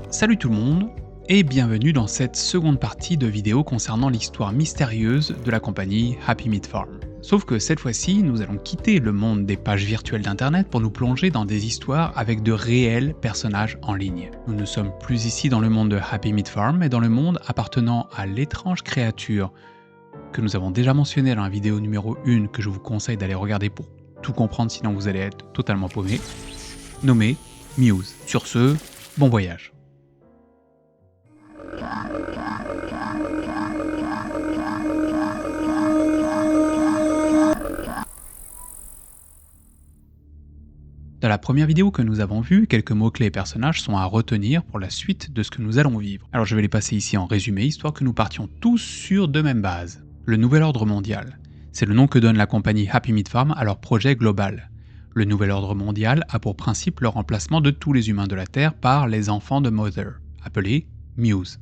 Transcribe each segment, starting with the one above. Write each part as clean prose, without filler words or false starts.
Salut tout le monde, et bienvenue dans cette seconde partie de vidéo concernant l'histoire mystérieuse de la compagnie Happy Meat Farm. Sauf que cette fois-ci, nous allons quitter le monde des pages virtuelles d'internet pour nous plonger dans des histoires avec de réels personnages en ligne. Nous ne sommes plus ici dans le monde de Happy Meat Farm, mais dans le monde appartenant à l'étrange créature que nous avons déjà mentionné dans la vidéo numéro 1 que je vous conseille d'aller regarder pour tout comprendre sinon vous allez être totalement paumé, nommée Muse. Sur ce, bon voyage. Dans la première vidéo que nous avons vue, quelques mots-clés et personnages sont à retenir pour la suite de ce que nous allons vivre. Alors je vais les passer ici en résumé, histoire que nous partions tous sur de mêmes bases. Le Nouvel Ordre Mondial. C'est le nom que donne la compagnie Happy Meat Farm à leur projet global. Le Nouvel Ordre Mondial a pour principe le remplacement de tous les humains de la Terre par les enfants de Mother, appelés Muse.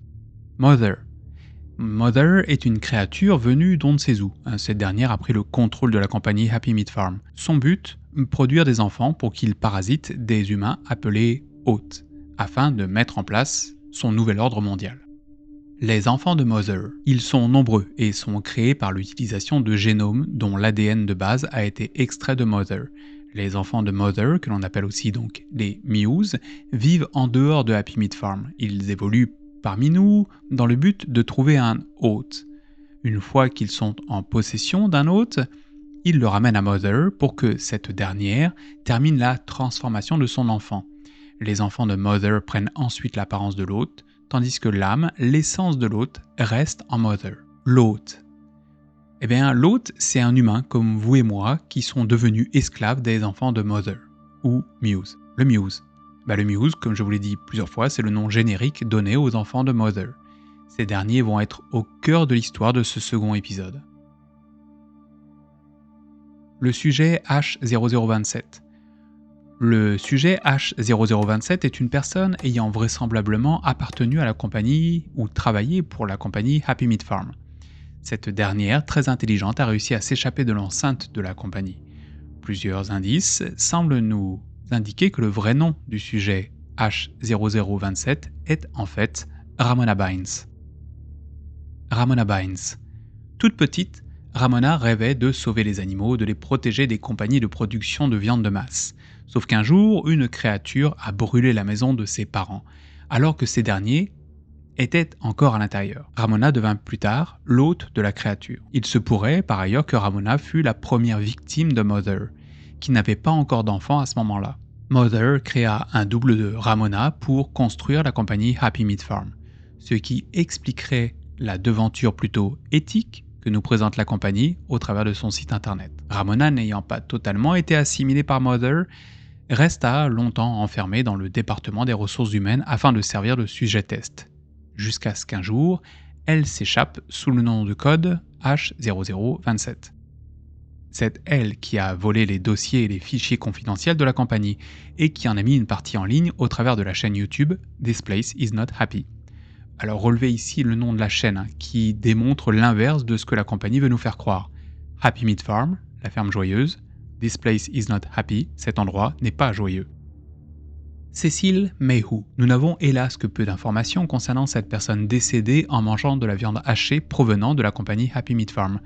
Mother. Mother est une créature venue d'on ne sait où. Cette dernière a pris le contrôle de la compagnie Happy Meat Farm. Son but, produire des enfants pour qu'ils parasitent des humains appelés hôtes, afin de mettre en place son nouvel ordre mondial. Les enfants de Mother. Ils sont nombreux et sont créés par l'utilisation de génomes dont l'ADN de base a été extrait de Mother. Les enfants de Mother, que l'on appelle aussi donc les Muse, vivent en dehors de Happy Meat Farm. Ils évoluent parmi nous dans le but de trouver un hôte. Une fois qu'ils sont en possession d'un hôte, ils le ramènent à Mother pour que cette dernière termine la transformation de son enfant. Les enfants de Mother prennent ensuite l'apparence de l'hôte, tandis que l'âme, l'essence de l'hôte, reste en Mother. L'hôte. Eh bien, l'hôte, c'est un humain comme vous et moi qui sont devenus esclaves des enfants de Mother, ou Muse. Le Muse. Le Muse, comme je vous l'ai dit plusieurs fois, c'est le nom générique donné aux enfants de Mother. Ces derniers vont être au cœur de l'histoire de ce second épisode. Le sujet H0027. Le sujet H0027 est une personne ayant vraisemblablement appartenu à la compagnie ou travaillé pour la compagnie Happy Meat Farm. Cette dernière, très intelligente, a réussi à s'échapper de l'enceinte de la compagnie. Plusieurs indices semblent nous indiquer que le vrai nom du sujet H0027 est en fait Ramona Bynes. Ramona Bynes. Toute petite, Ramona rêvait de sauver les animaux, de les protéger des compagnies de production de viande de masse. Sauf qu'un jour, une créature a brûlé la maison de ses parents, alors que ces derniers étaient encore à l'intérieur. Ramona devint plus tard l'hôte de la créature. Il se pourrait par ailleurs que Ramona fût la première victime de Mother, qui n'avait pas encore d'enfant à ce moment-là. Mother créa un double de Ramona pour construire la compagnie Happy Meat Farm, ce qui expliquerait la devanture plutôt éthique que nous présente la compagnie au travers de son site internet. Ramona, n'ayant pas totalement été assimilée par Mother, resta longtemps enfermée dans le département des ressources humaines afin de servir de sujet test, jusqu'à ce qu'un jour, elle s'échappe sous le nom de code H0027. C'est elle qui a volé les dossiers et les fichiers confidentiels de la compagnie et qui en a mis une partie en ligne au travers de la chaîne YouTube This Place Is Not Happy. Alors relevez ici le nom de la chaîne qui démontre l'inverse de ce que la compagnie veut nous faire croire. Happy Meat Farm, la ferme joyeuse. This Place Is Not Happy, cet endroit n'est pas joyeux. Cécile Mayhew. Nous n'avons hélas que peu d'informations concernant cette personne décédée en mangeant de la viande hachée provenant de la compagnie Happy Meat Farm.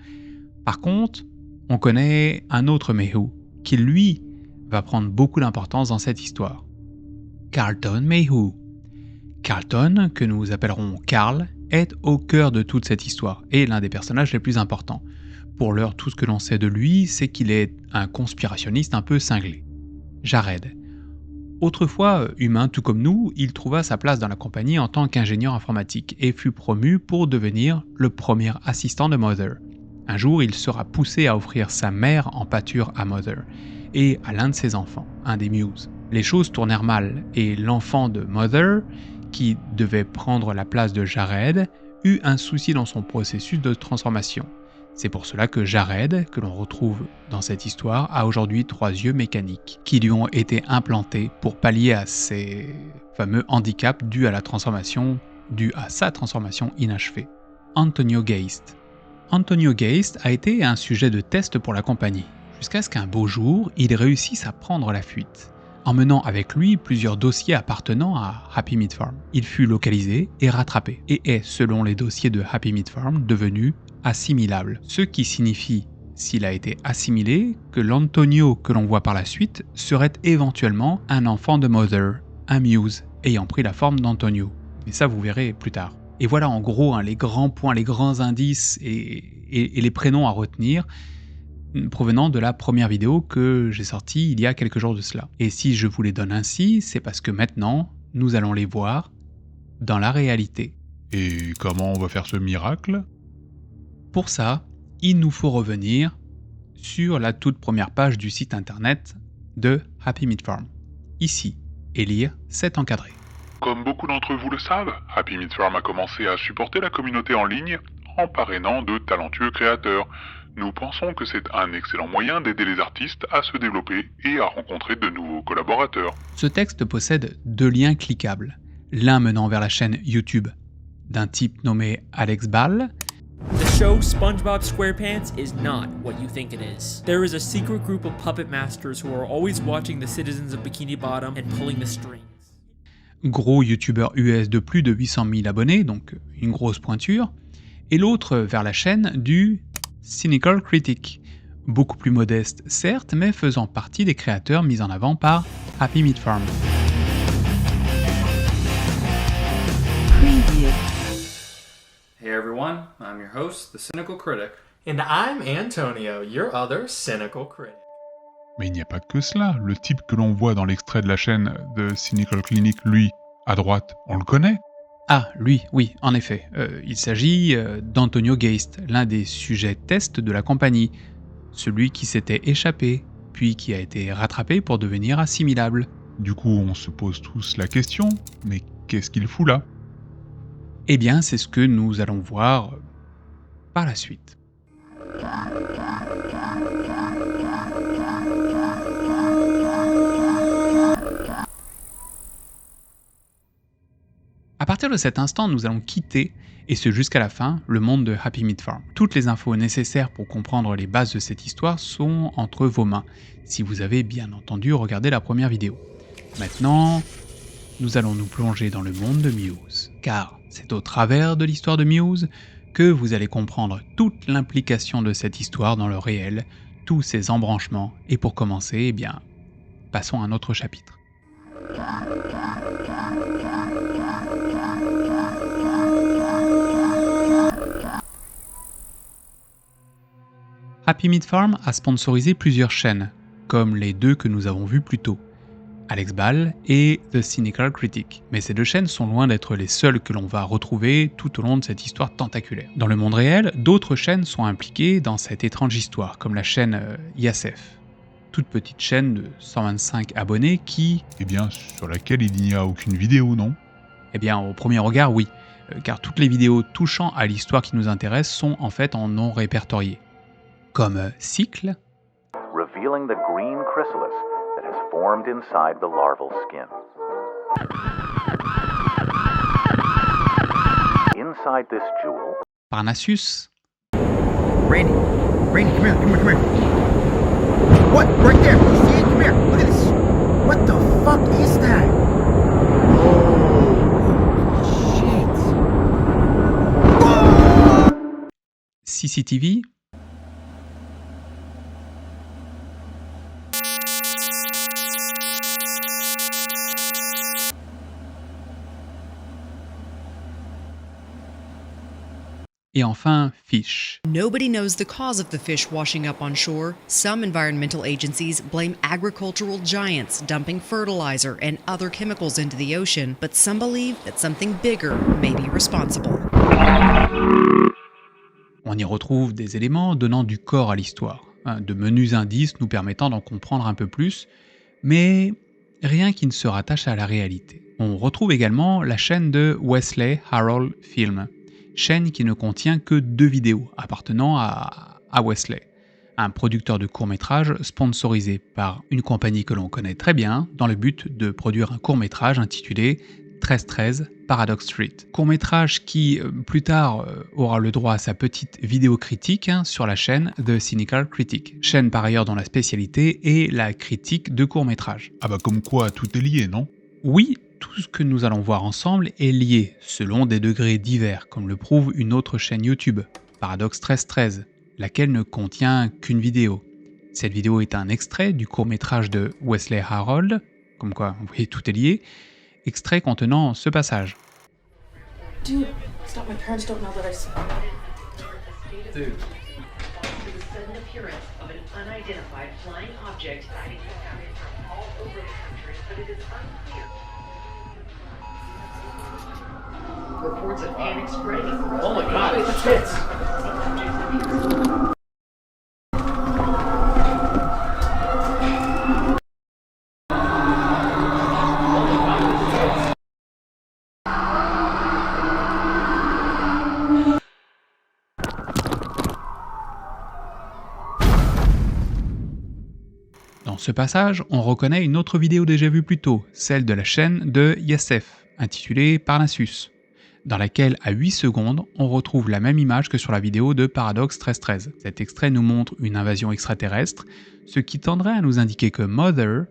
Par contre, on connaît un autre Mayhew, qui lui va prendre beaucoup d'importance dans cette histoire. Carlton Mayhew. Carlton, que nous appellerons Carl, est au cœur de toute cette histoire et l'un des personnages les plus importants. Pour l'heure, tout ce que l'on sait de lui, c'est qu'il est un conspirationniste un peu cinglé. Jared. Autrefois humain tout comme nous, il trouva sa place dans la compagnie en tant qu'ingénieur informatique et fut promu pour devenir le premier assistant de Mother. Un jour, il sera poussé à offrir sa mère en pâture à Mother et à l'un de ses enfants, un des Muse. Les choses tournèrent mal et l'enfant de Mother, qui devait prendre la place de Jared, eut un souci dans son processus de transformation. C'est pour cela que Jared, que l'on retrouve dans cette histoire, a aujourd'hui 3 yeux mécaniques qui lui ont été implantés pour pallier à ces fameux handicaps dus à sa transformation inachevée. Antonio Geist. Antonio Geist a été un sujet de test pour la compagnie, jusqu'à ce qu'un beau jour, il réussisse à prendre la fuite. emmenant avec lui plusieurs dossiers appartenant à Happy Meat Farm. Il fut localisé et rattrapé, et est, selon les dossiers de Happy Meat Farm, devenu assimilable. Ce qui signifie, s'il a été assimilé, que l'Antonio que l'on voit par la suite serait éventuellement un enfant de Mother, un Muse, ayant pris la forme d'Antonio. Mais ça vous verrez plus tard. Et voilà en gros les grands points, les grands indices et les prénoms à retenir provenant de la première vidéo que j'ai sortie il y a quelques jours de cela. Et si je vous les donne ainsi, c'est parce que maintenant, nous allons les voir dans la réalité. Et comment on va faire ce miracle? Pour ça, il nous faut revenir sur la toute première page du site internet de Happy Meat Farm, ici, et lire cet encadré. Comme beaucoup d'entre vous le savent, Happy Meat Farm a commencé à supporter la communauté en ligne en parrainant de talentueux créateurs. Nous pensons que c'est un excellent moyen d'aider les artistes à se développer et à rencontrer de nouveaux collaborateurs. Ce texte possède 2 liens cliquables, l'un menant vers la chaîne YouTube d'un type nommé Alex Ball. The show SpongeBob SquarePants is not what you think it is. There is a secret group of puppet masters who are always watching the citizens of Bikini Bottom and pulling the strings. Gros youtubeur US de plus de 800 000 abonnés, donc une grosse pointure, et l'autre vers la chaîne du Cynical Critic, beaucoup plus modeste certes, mais faisant partie des créateurs mis en avant par Happy Meat Farm. Hey everyone, I'm your host, the Cynical Critic. And I'm Antonio, your other cynical critic. Mais il n'y a pas que cela. Le type que l'on voit dans l'extrait de la chaîne de Cynical Clinic, lui, à droite, on le connaît? Ah, lui, oui, en effet. Il s'agit d'Antonio Geist, l'un des sujets test de la compagnie. Celui qui s'était échappé, puis qui a été rattrapé pour devenir assimilable. Du coup, on se pose tous la question, mais qu'est-ce qu'il fout là? Eh bien, c'est ce que nous allons voir par la suite. À partir de cet instant, nous allons quitter, et ce jusqu'à la fin, le monde de Happy Meat Farm. Toutes les infos nécessaires pour comprendre les bases de cette histoire sont entre vos mains, si vous avez bien entendu regardé la première vidéo. Maintenant, nous allons nous plonger dans le monde de Muse, car c'est au travers de l'histoire de Muse que vous allez comprendre toute l'implication de cette histoire dans le réel, tous ses embranchements, et pour commencer, eh bien, passons à un autre chapitre. Happy Meat Farm a sponsorisé plusieurs chaînes, comme les 2 que nous avons vues plus tôt, Alex Ball et The Cynical Critic. Mais ces 2 chaînes sont loin d'être les seules que l'on va retrouver tout au long de cette histoire tentaculaire. Dans le monde réel, d'autres chaînes sont impliquées dans cette étrange histoire, comme la chaîne YASF, toute petite chaîne de 125 abonnés qui... Eh bien, sur laquelle il n'y a aucune vidéo, non? Eh bien, au premier regard, oui, car toutes les vidéos touchant à l'histoire qui nous intéresse sont en fait en non répertoriées. Comme Cycle, revealing the green chrysalis that has formed inside the larval skin. Inside this jewel, Parnassus, Randy, come here, come here, come here. What? Right there. You see it? Come here. Look at this. What the fuck is that? Oh, shit. CCTV, et enfin Fish. Nobody knows the cause of the fish washing up on shore. Some environmental agencies blame agricultural giants dumping fertilizer and other chemicals into the ocean, but some believe that something bigger may be responsible. On y retrouve des éléments donnant du corps à l'histoire, de menus indices nous permettant d'en comprendre un peu plus, mais rien qui ne se rattache à la réalité. On retrouve également la chaîne de Wesley Harold Film, chaîne qui ne contient que 2 vidéos appartenant à Wesley, un producteur de courts-métrages sponsorisé par une compagnie que l'on connaît très bien dans le but de produire un court-métrage intitulé 1313 Paradox Street. Court-métrage qui, plus tard, aura le droit à sa petite vidéo critique sur la chaîne The Cynical Critic. Chaîne par ailleurs dont la spécialité est la critique de court-métrage. Ah bah comme quoi, tout est lié, non? Oui, tout ce que nous allons voir ensemble est lié, selon des degrés divers, comme le prouve une autre chaîne YouTube, Paradox 1313, laquelle ne contient qu'une vidéo. Cette vidéo est un extrait du court-métrage de Wesley Harold, comme quoi, vous voyez, tout est lié, extrait contenant ce passage. Dude, stop, my parents don't know that I saw Dude. The sudden appearance of an unidentified flying object sighting discovered from all over the country, but it is unclear. Reports of panic spreading across Oh my the god, country. it's hits! Dans ce passage, on reconnaît une autre vidéo déjà vue plus tôt, celle de la chaîne de Yassef, intitulée Parnassus, dans laquelle, à 8 secondes, on retrouve la même image que sur la vidéo de Paradox 1313. Cet extrait nous montre une invasion extraterrestre, ce qui tendrait à nous indiquer que Mother,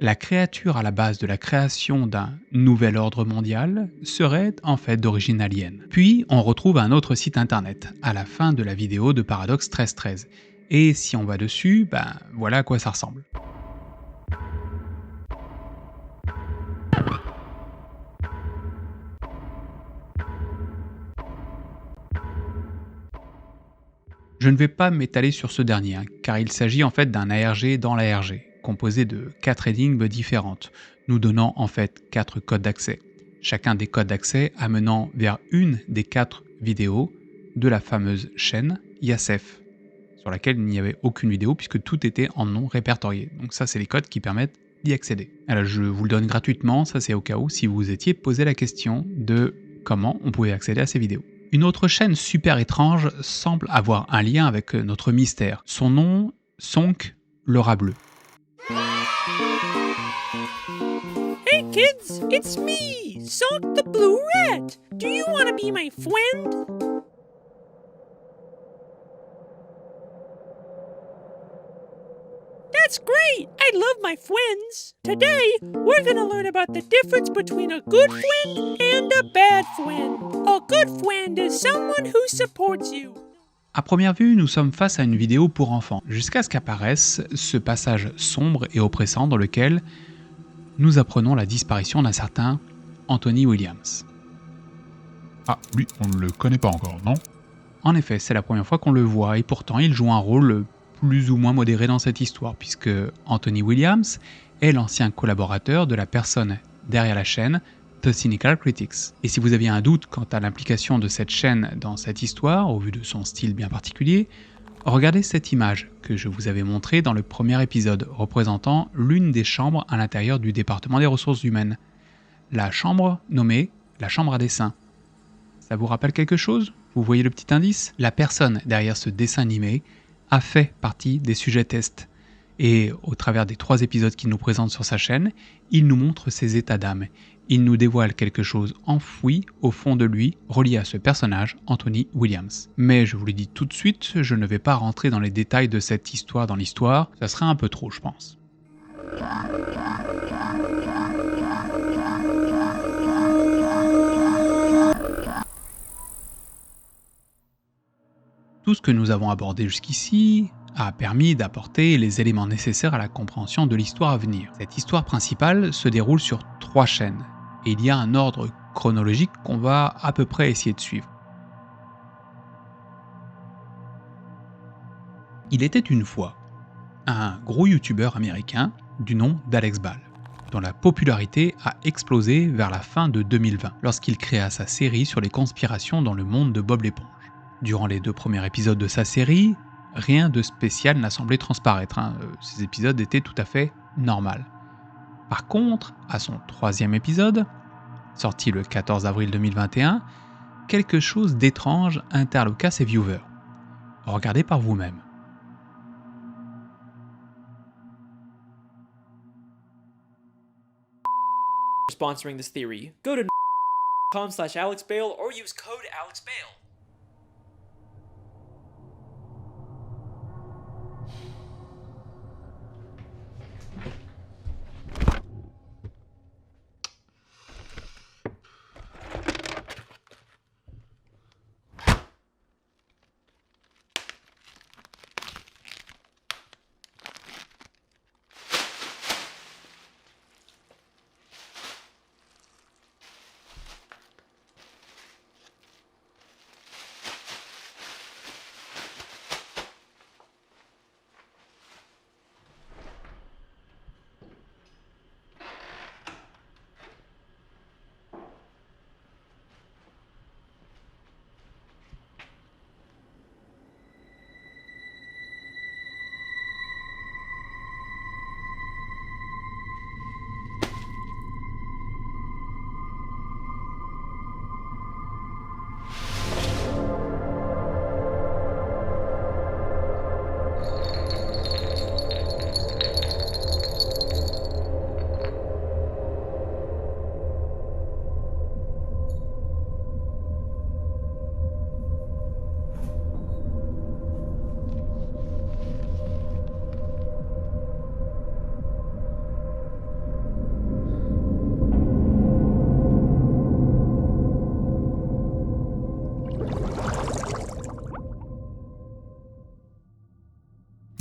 la créature à la base de la création d'un nouvel ordre mondial, serait en fait d'origine alien. Puis, on retrouve un autre site internet, à la fin de la vidéo de Paradox 1313. Et si on va dessus, ben voilà à quoi ça ressemble. Je ne vais pas m'étaler sur ce dernier, car il s'agit en fait d'un ARG dans l'ARG, composé de 4 énigmes différentes, nous donnant en fait 4 codes d'accès. Chacun des codes d'accès amenant vers une des 4 vidéos de la fameuse chaîne Yassef, sur laquelle il n'y avait aucune vidéo puisque tout était en nom répertorié. Donc ça, c'est les codes qui permettent d'y accéder. Alors je vous le donne gratuitement, ça c'est au cas où si vous vous étiez posé la question de comment on pouvait accéder à ces vidéos. Une autre chaîne super étrange semble avoir un lien avec notre mystère. Son nom, Sonk, le rat bleu. Hey kids, it's me, Sonk the Blue Rat. Do you want to be my friend? That's great! I love my friends! Today, we're gonna learn about the difference between a good friend and a bad friend. A good friend is someone who supports you. À première vue, nous sommes face à une vidéo pour enfants, jusqu'à ce qu'apparaisse ce passage sombre et oppressant dans lequel nous apprenons la disparition d'un certain Anthony Williams. Ah, lui, on ne le connaît pas encore, non? En effet, c'est la première fois qu'on le voit et pourtant il joue un rôle plus ou moins modéré dans cette histoire, puisque Anthony Williams est l'ancien collaborateur de la personne derrière la chaîne The Cynical Critics. Et si vous aviez un doute quant à l'implication de cette chaîne dans cette histoire, au vu de son style bien particulier, regardez cette image que je vous avais montrée dans le premier épisode, représentant l'une des chambres à l'intérieur du département des ressources humaines. La chambre nommée la chambre à dessin. Ça vous rappelle quelque chose? Vous voyez le petit indice? La personne derrière ce dessin animé a fait partie des sujets tests. Et au travers des 3 épisodes qu'il nous présente sur sa chaîne, il nous montre ses états d'âme. Il nous dévoile quelque chose enfoui au fond de lui, relié à ce personnage, Anthony Williams. Mais je vous le dis tout de suite, je ne vais pas rentrer dans les détails de cette histoire dans l'histoire, ça serait un peu trop, je pense. Tout ce que nous avons abordé jusqu'ici a permis d'apporter les éléments nécessaires à la compréhension de l'histoire à venir. Cette histoire principale se déroule sur 3 chaînes, et il y a un ordre chronologique qu'on va à peu près essayer de suivre. Il était une fois un gros youtubeur américain du nom d'Alex Ball, dont la popularité a explosé vers la fin de 2020, lorsqu'il créa sa série sur les conspirations dans le monde de Bob l'éponge. Durant les 2 premiers épisodes de sa série, rien de spécial n'a semblé transparaître. Ces épisodes étaient tout à fait normaux. Par contre, à son 3e épisode, sorti le 14 avril 2021, quelque chose d'étrange interloqua ses viewers. Regardez par vous-même. sponsoring this theory. Go to com/AlexBale or use code AlexBale.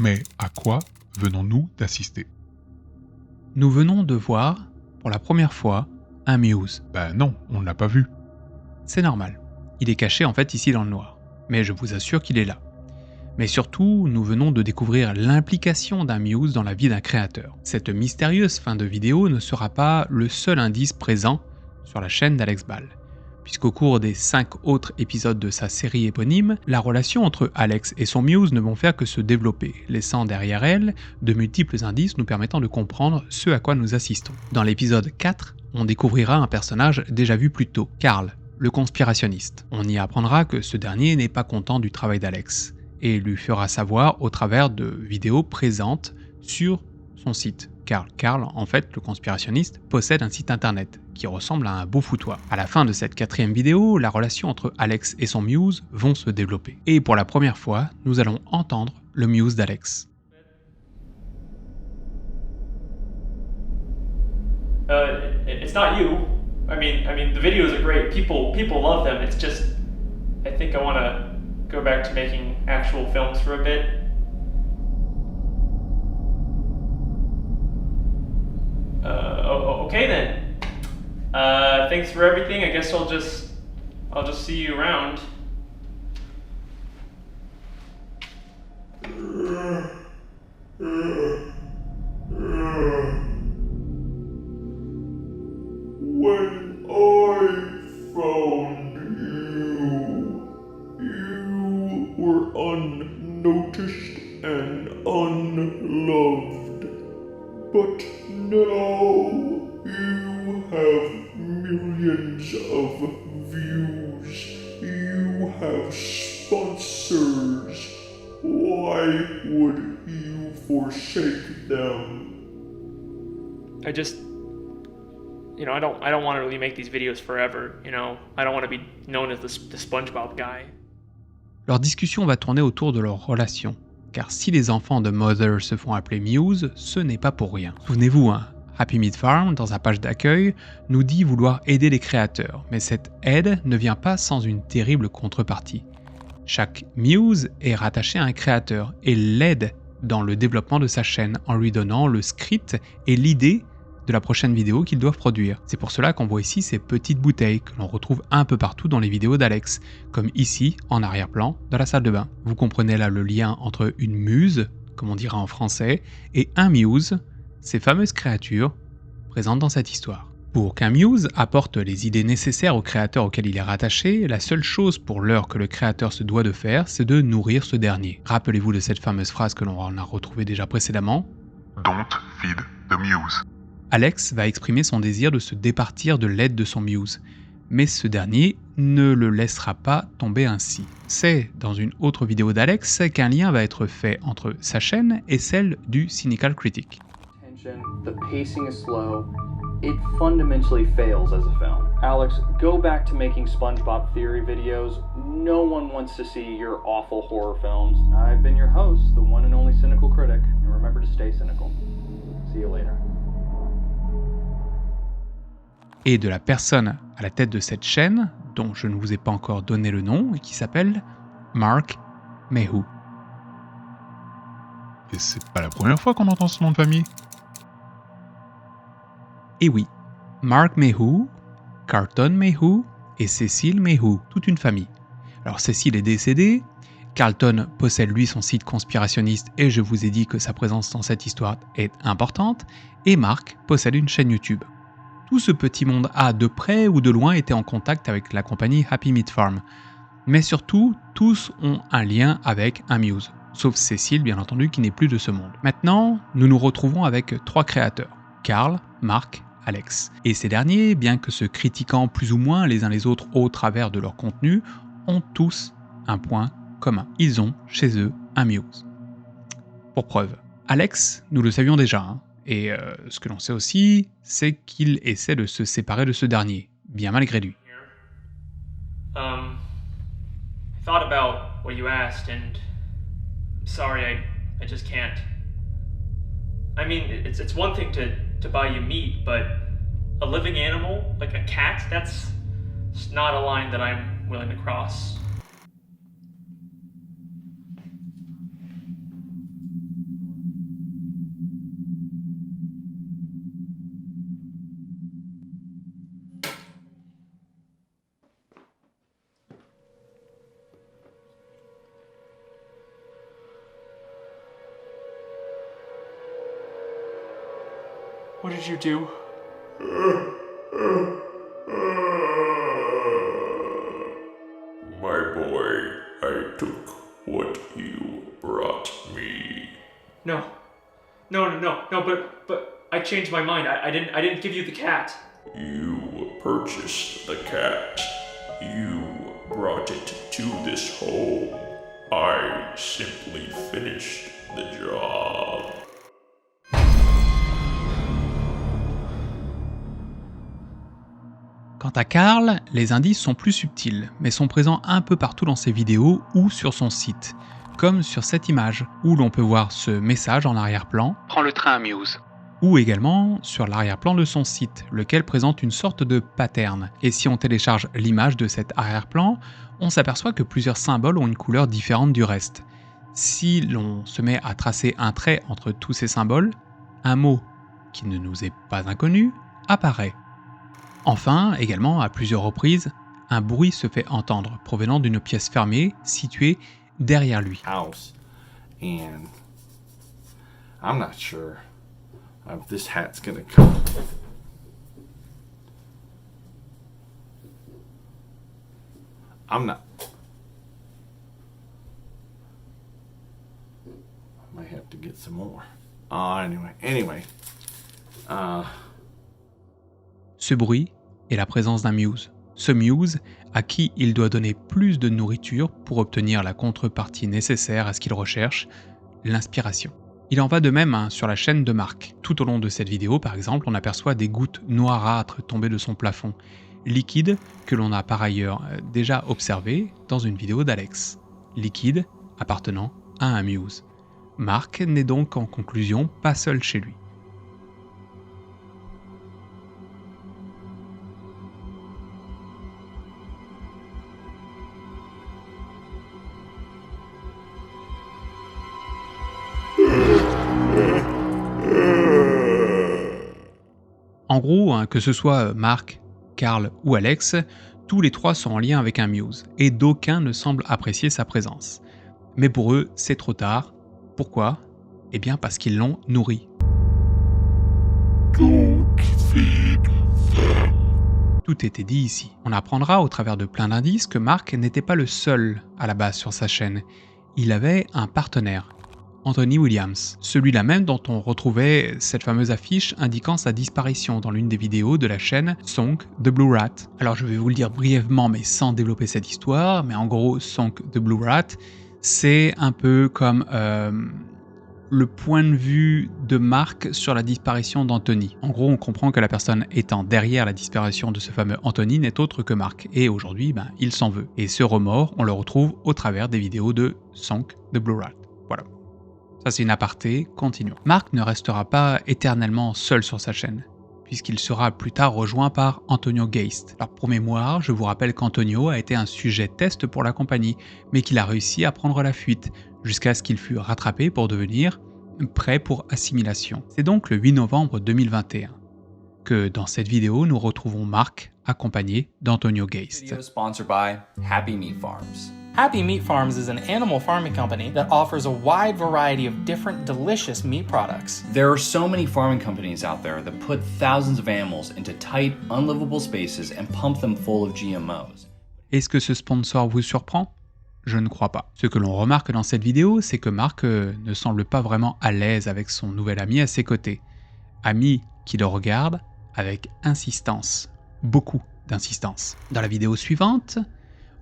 Mais à quoi venons-nous d'assister? Nous venons de voir, pour la première fois, un Muse. Ben non, on ne l'a pas vu. C'est normal. Il est caché en fait ici dans le noir. Mais je vous assure qu'il est là. Mais surtout, nous venons de découvrir l'implication d'un Muse dans la vie d'un créateur. Cette mystérieuse fin de vidéo ne sera pas le seul indice présent sur la chaîne d'Alex Ball, puisqu'au cours des 5 autres épisodes de sa série éponyme, la relation entre Alex et son Muse ne vont faire que se développer, laissant derrière elle de multiples indices nous permettant de comprendre ce à quoi nous assistons. Dans l'épisode 4, on découvrira un personnage déjà vu plus tôt, Carl, le conspirationniste. On y apprendra que ce dernier n'est pas content du travail d'Alex, et lui fera savoir au travers de vidéos présentes sur son site. Carl, en fait, le conspirationniste, possède un site internet qui ressemble à un beau foutoir. À la fin de cette 4e vidéo, la relation entre Alex et son Muse vont se développer. Et pour la première fois, nous allons entendre le Muse d'Alex. It's not you. I mean, the videos are great. People love them. It's just, I think I want to go back to making actual films for a bit. Okay then. Thanks for everything. I guess I'll just see you around. When I found you were unnoticed and unloved. But now you have millions of views. You have sponsors. Why would you forsake them? I just, I don't want to really make these videos forever, I don't want to be known as the SpongeBob guy. Leur discussion va tourner autour de leur relation. Car si les enfants de Mother se font appeler Muse, ce n'est pas pour rien. Souvenez-vous, Happy Meat Farm, dans sa page d'accueil, nous dit vouloir aider les créateurs, mais cette aide ne vient pas sans une terrible contrepartie. Chaque Muse est rattaché à un créateur et l'aide dans le développement de sa chaîne en lui donnant le script et l'idée de la prochaine vidéo qu'ils doivent produire. C'est pour cela qu'on voit ici ces petites bouteilles que l'on retrouve un peu partout dans les vidéos d'Alex, comme ici en arrière-plan dans la salle de bain. Vous comprenez là le lien entre une muse, comme on dira en français, et un Muse, ces fameuses créatures présentes dans cette histoire. Pour qu'un Muse apporte les idées nécessaires au créateur auquel il est rattaché, la seule chose pour l'heure que le créateur se doit de faire, c'est de nourrir ce dernier. Rappelez-vous de cette fameuse phrase que l'on a retrouvée déjà précédemment. Don't feed the Muse. Alex va exprimer son désir de se départir de l'aide de son Muse, mais ce dernier ne le laissera pas tomber ainsi. C'est dans une autre vidéo d'Alex qu'un lien va être fait entre sa chaîne et celle du Cynical Critic. The pacing is slow. it fundamentally fails as a film. Alex, go back to making SpongeBob Theory videos. No one wants to see your awful horror films. I've been your host, the one and only Cynical Critic, and remember to stay cynical. See you later. Et de la personne à la tête de cette chaîne, dont je ne vous ai pas encore donné le nom, et qui s'appelle Mark Mayhew. Et c'est pas la première fois qu'on entend ce nom de famille. Et oui, Mark Mayhew, Carlton Mayhew et Cecil Mayhew, toute une famille. Alors Cecil est décédé, Carlton possède lui son site conspirationniste et je vous ai dit que sa présence dans cette histoire est importante, et Mark possède une chaîne YouTube. Tout ce petit monde a, de près ou de loin, été en contact avec la compagnie Happy Meat Farm. Mais surtout, tous ont un lien avec Amuse, sauf Cecil bien entendu qui n'est plus de ce monde. Maintenant, nous nous retrouvons avec 3 créateurs, Carl, Mark, Alex. Et ces derniers, bien que se critiquant plus ou moins les uns les autres au travers de leur contenu, ont tous un point commun. Ils ont chez eux un Muse. Pour preuve, Alex, nous le savions déjà, hein, et ce que l'on sait aussi, c'est qu'il essaie de se séparer de ce dernier, bien malgré lui. I thought about what you asked, and sorry, I just can't. I mean, it's one thing to buy you meat, but a living animal, like a cat, that's not a line that I'm willing to cross. What did you do? My boy, I took what you brought me. No, but I changed my mind. I didn't give you the cat. You purchased the cat. You brought it to this home. I simply finished the job. Quant à Carl, les indices sont plus subtils, mais sont présents un peu partout dans ses vidéos ou sur son site, comme sur cette image, où l'on peut voir ce message en arrière-plan « Prends le train à Muse », ou également sur l'arrière-plan de son site, lequel présente une sorte de pattern. Et si on télécharge l'image de cet arrière-plan, on s'aperçoit que plusieurs symboles ont une couleur différente du reste. Si l'on se met à tracer un trait entre tous ces symboles, un mot qui ne nous est pas inconnu apparaît. Enfin, également, à plusieurs reprises, un bruit se fait entendre provenant d'une pièce fermée située derrière lui. House, and I'm not sure if this hat's gonna come. I'm not. I might have to get some more. Anyway. Ce bruit est la présence d'un Muse. Ce Muse à qui il doit donner plus de nourriture pour obtenir la contrepartie nécessaire à ce qu'il recherche, l'inspiration. Il en va de même sur la chaîne de Mark. Tout au long de cette vidéo, par exemple, on aperçoit des gouttes noirâtres tombées de son plafond, liquide que l'on a par ailleurs déjà observé dans une vidéo d'Alex. Liquide appartenant à un Muse. Mark n'est donc en conclusion pas seul chez lui. En gros, que ce soit Mark, Carl ou Alex, tous les trois sont en lien avec un Muse, et d'aucuns ne semblent apprécier sa présence. Mais pour eux, c'est trop tard. Pourquoi ? Eh bien parce qu'ils l'ont nourri. Tout était dit ici. On apprendra au travers de plein d'indices que Mark n'était pas le seul à la base sur sa chaîne. Il avait un partenaire. Anthony Williams, celui-là même dont on retrouvait cette fameuse affiche indiquant sa disparition dans l'une des vidéos de la chaîne Sonk the Blue Rat. Alors je vais vous le dire brièvement mais sans développer cette histoire, mais en gros Sonk the Blue Rat, c'est un peu comme le point de vue de Mark sur la disparition d'Anthony. En gros, on comprend que la personne étant derrière la disparition de ce fameux Anthony n'est autre que Mark. Et aujourd'hui, il s'en veut. Et ce remords, on le retrouve au travers des vidéos de Sonk de Blue Rat. Voilà. Ça, c'est une aparté, continuons. Mark ne restera pas éternellement seul sur sa chaîne, puisqu'il sera plus tard rejoint par Antonio Geist. Alors pour mémoire, je vous rappelle qu'Antonio a été un sujet test pour la compagnie, mais qu'il a réussi à prendre la fuite, jusqu'à ce qu'il fût rattrapé pour devenir prêt pour assimilation. C'est donc le 8 novembre 2021 que dans cette vidéo, nous retrouvons Mark accompagné d'Antonio Geist. Video sponsored by Happy Meat Farms. Happy Meat Farms is an animal farming company that offers a wide variety of different delicious meat products. There are so many farming companies out there that put thousands of animals into tight, unlivable spaces and pump them full of GMOs. Est-ce que ce sponsor vous surprend ? Je ne crois pas. Ce que l'on remarque dans cette vidéo, c'est que Mark ne semble pas vraiment à l'aise avec son nouvel ami à ses côtés. Ami qui le regarde avec insistance. Beaucoup d'insistance. Dans la vidéo suivante,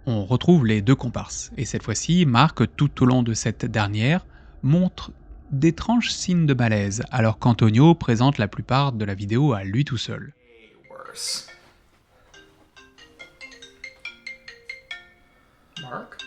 on retrouve les deux comparses. Et cette fois-ci, Mark, tout au long de cette dernière, montre d'étranges signes de malaise, alors qu'Antonio présente la plupart de la vidéo à lui tout seul. Mark?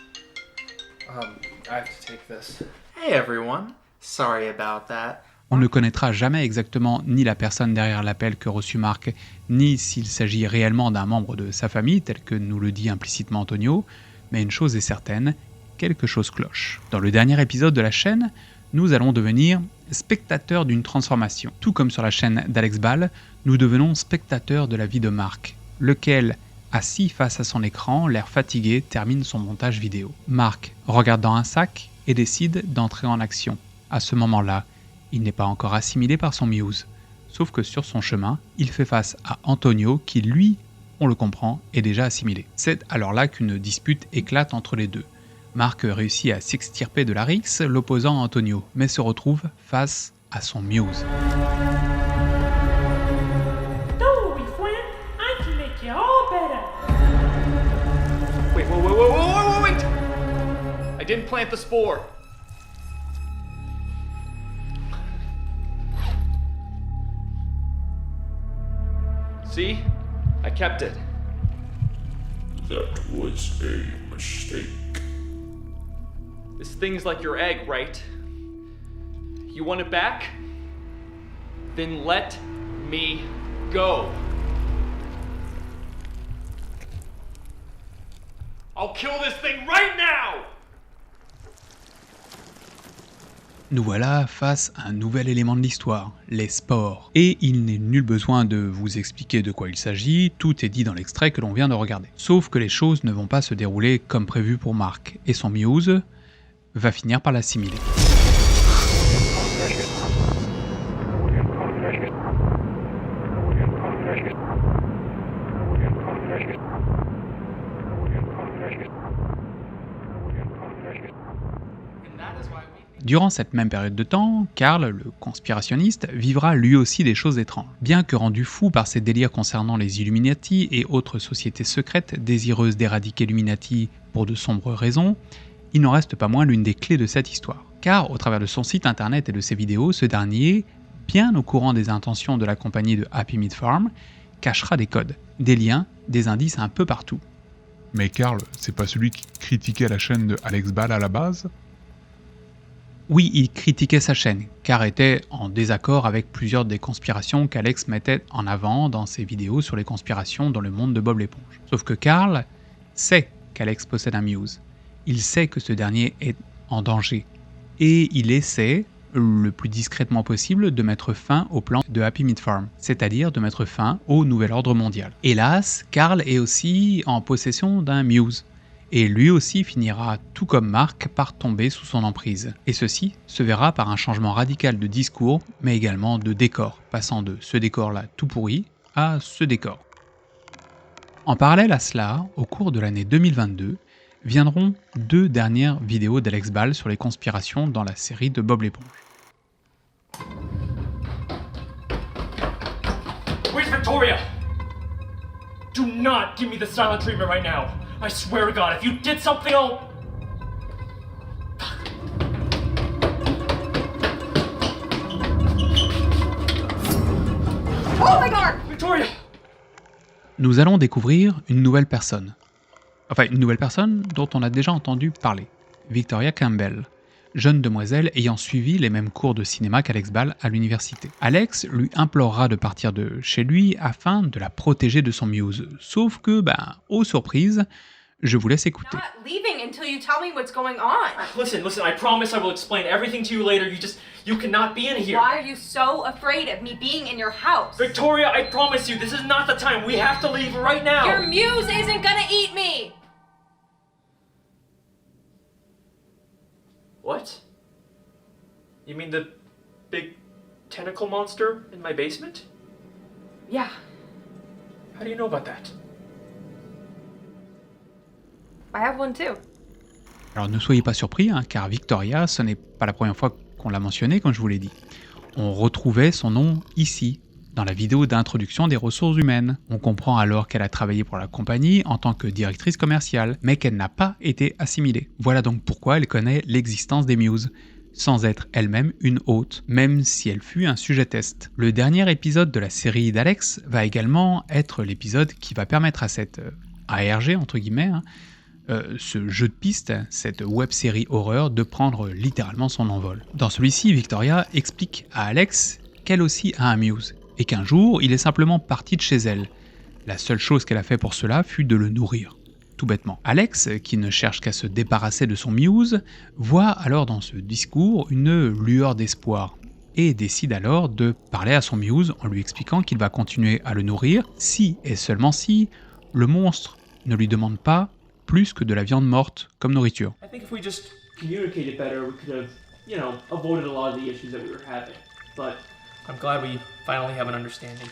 I have to take this. Hey everyone, sorry about that. On ne connaîtra jamais exactement ni la personne derrière l'appel que reçut Mark, ni s'il s'agit réellement d'un membre de sa famille, tel que nous le dit implicitement Antonio, mais une chose est certaine, quelque chose cloche. Dans le dernier épisode de la chaîne, nous allons devenir spectateurs d'une transformation. Tout comme sur la chaîne d'Alex Ball, nous devenons spectateurs de la vie de Mark, lequel, assis face à son écran, l'air fatigué, termine son montage vidéo. Mark regarde dans un sac et décide d'entrer en action. À ce moment-là, il n'est pas encore assimilé par son Muse, sauf que sur son chemin, il fait face à Antonio qui, lui, on le comprend, est déjà assimilé. C'est alors là qu'une dispute éclate entre les deux. Mark réussit à s'extirper de la rixe, l'opposant à Antonio, mais se retrouve face à son Muse. Wait! I didn't plant the spore. See? I kept it. That was a mistake. This thing's like your egg, right? You want it back? Then let me go. I'll kill this thing right now! Nous voilà face à un nouvel élément de l'histoire, les spores. Et il n'est nul besoin de vous expliquer de quoi il s'agit, tout est dit dans l'extrait que l'on vient de regarder. Sauf que les choses ne vont pas se dérouler comme prévu pour Mark, et son Muse va finir par l'assimiler. Durant cette même période de temps, Carl, le conspirationniste, vivra lui aussi des choses étranges. Bien que rendu fou par ses délires concernant les Illuminati et autres sociétés secrètes désireuses d'éradiquer l'Illuminati pour de sombres raisons, il n'en reste pas moins l'une des clés de cette histoire. Car, au travers de son site internet et de ses vidéos, ce dernier, bien au courant des intentions de la compagnie de Happy Meat Farm, cachera des codes, des liens, des indices un peu partout. Mais Carl, c'est pas celui qui critiquait la chaîne de Alex Ball à la base ? Oui, il critiquait sa chaîne, car était en désaccord avec plusieurs des conspirations qu'Alex mettait en avant dans ses vidéos sur les conspirations dans le monde de Bob l'éponge. Sauf que Carl sait qu'Alex possède un Muse. Il sait que ce dernier est en danger. Et il essaie, le plus discrètement possible, de mettre fin au plan de Happy Meat Farm, c'est-à-dire de mettre fin au nouvel ordre mondial. Hélas, Carl est aussi en possession d'un Muse. Et lui aussi finira, tout comme Mark, par tomber sous son emprise. Et ceci se verra par un changement radical de discours, mais également de décor, passant de ce décor-là tout pourri à ce décor. En parallèle à cela, au cours de l'année 2022, viendront 2 dernières vidéos d'Alex Ball sur les conspirations dans la série de Bob l'éponge. Where's Victoria? Do not give me the silent treatment right now. I swear to God, if you did something, I'll... nous allons découvrir une nouvelle personne. Enfin, une nouvelle personne dont on a déjà entendu parler. Victoria Campbell, jeune demoiselle ayant suivi les mêmes cours de cinéma qu'Alex Ball à l'université. Alex lui implorera de partir de chez lui afin de la protéger de son muse. Sauf que, aux surprises, je vous laisse écouter. Not leaving until you tell me what's going on. Listen, I promise I will explain everything to you later. You cannot be in here. Why are you so afraid of me being in your house? Victoria, I promise you, this is not the time. We have to leave right now. Your muse isn't gonna eat me. What? You mean the big tentacle monster in my basement? Yeah. How do you know about that? I have one too. Alors ne soyez pas surpris, car Victoria, ce n'est pas la première fois qu'on l'a mentionné, comme je vous l'ai dit. On retrouvait son nom ici, dans la vidéo d'introduction des ressources humaines. On comprend alors qu'elle a travaillé pour la compagnie en tant que directrice commerciale, mais qu'elle n'a pas été assimilée. Voilà donc pourquoi elle connaît l'existence des muses, sans être elle-même une hôte, même si elle fut un sujet test. Le dernier épisode de la série d'Alex va également être l'épisode qui va permettre à cette ARG, entre guillemets, ce jeu de piste, cette web-série horreur, de prendre littéralement son envol. Dans celui-ci, Victoria explique à Alex qu'elle aussi a un muse, et qu'un jour, il est simplement parti de chez elle. La seule chose qu'elle a fait pour cela fut de le nourrir, tout bêtement. Alex, qui ne cherche qu'à se débarrasser de son muse, voit alors dans ce discours une lueur d'espoir, et décide alors de parler à son muse en lui expliquant qu'il va continuer à le nourrir si, et seulement si, le monstre ne lui demande pas plus que de la viande morte comme nourriture. I think if we just communicated better, we could have, avoided a lot of the issues that we were having. But I'm glad we finally have an understanding.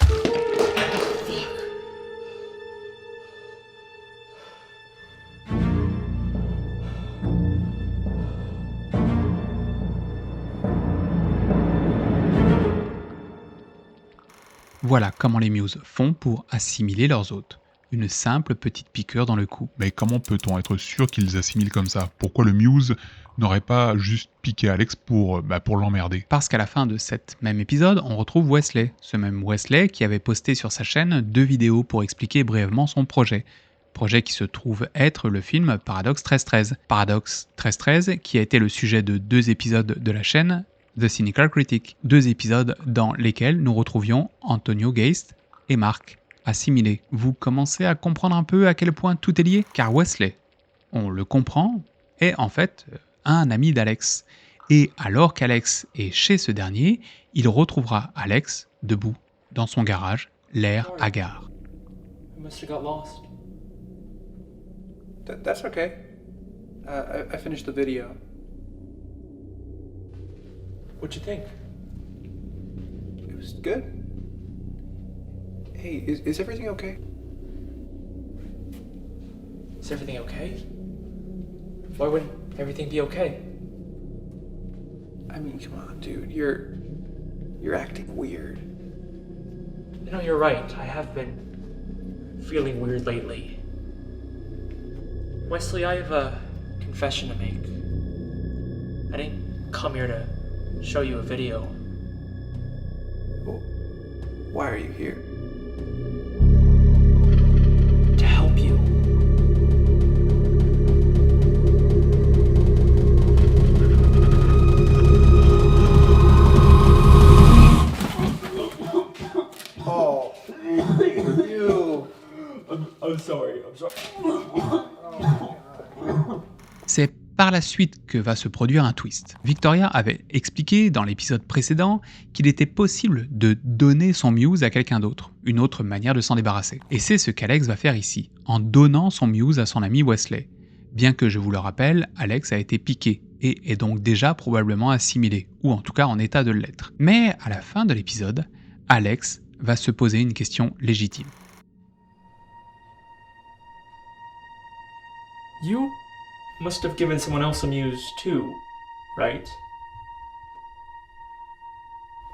Voilà comment les muses font pour assimiler leurs hôtes. Une simple petite piqûre dans le cou. Mais comment peut-on être sûr qu'ils assimilent comme ça? Pourquoi le muse n'aurait pas juste piqué Alex pour l'emmerder? Parce qu'à la fin de cet même épisode, on retrouve Wesley. Ce même Wesley qui avait posté sur sa chaîne 2 vidéos pour expliquer brièvement son projet. Projet qui se trouve être le film Paradox 1313. Paradox 1313 qui a été le sujet de 2 épisodes de la chaîne The Cynical Critic. 2 épisodes dans lesquels nous retrouvions Antonio Geist et Mark. Assimilé. Vous commencez à comprendre un peu à quel point tout est lié? Car Wesley, on le comprend, est en fait un ami d'Alex. Et alors qu'Alex est chez ce dernier, il retrouvera Alex debout dans son garage, l'air hagard. I must have got lost. That's okay. I finished the video. What'd you think? It was good. Hey, is everything okay? Is everything okay? Why wouldn't everything be okay? I mean, come on, dude. You're acting weird. You're right. I have been feeling weird lately. Wesley, I have a confession to make. I didn't come here to show you a video. Well, why are you here? To help you. Oh, you. I'm sorry. C'est par la suite que va se produire un twist. Victoria avait expliqué dans l'épisode précédent qu'il était possible de donner son muse à quelqu'un d'autre, une autre manière de s'en débarrasser. Et c'est ce qu'Alex va faire ici, en donnant son muse à son ami Wesley. Bien que je vous le rappelle, Alex a été piqué et est donc déjà probablement assimilé, ou en tout cas en état de l'être. Mais à la fin de l'épisode, Alex va se poser une question légitime. You must have given someone else a muse too, right?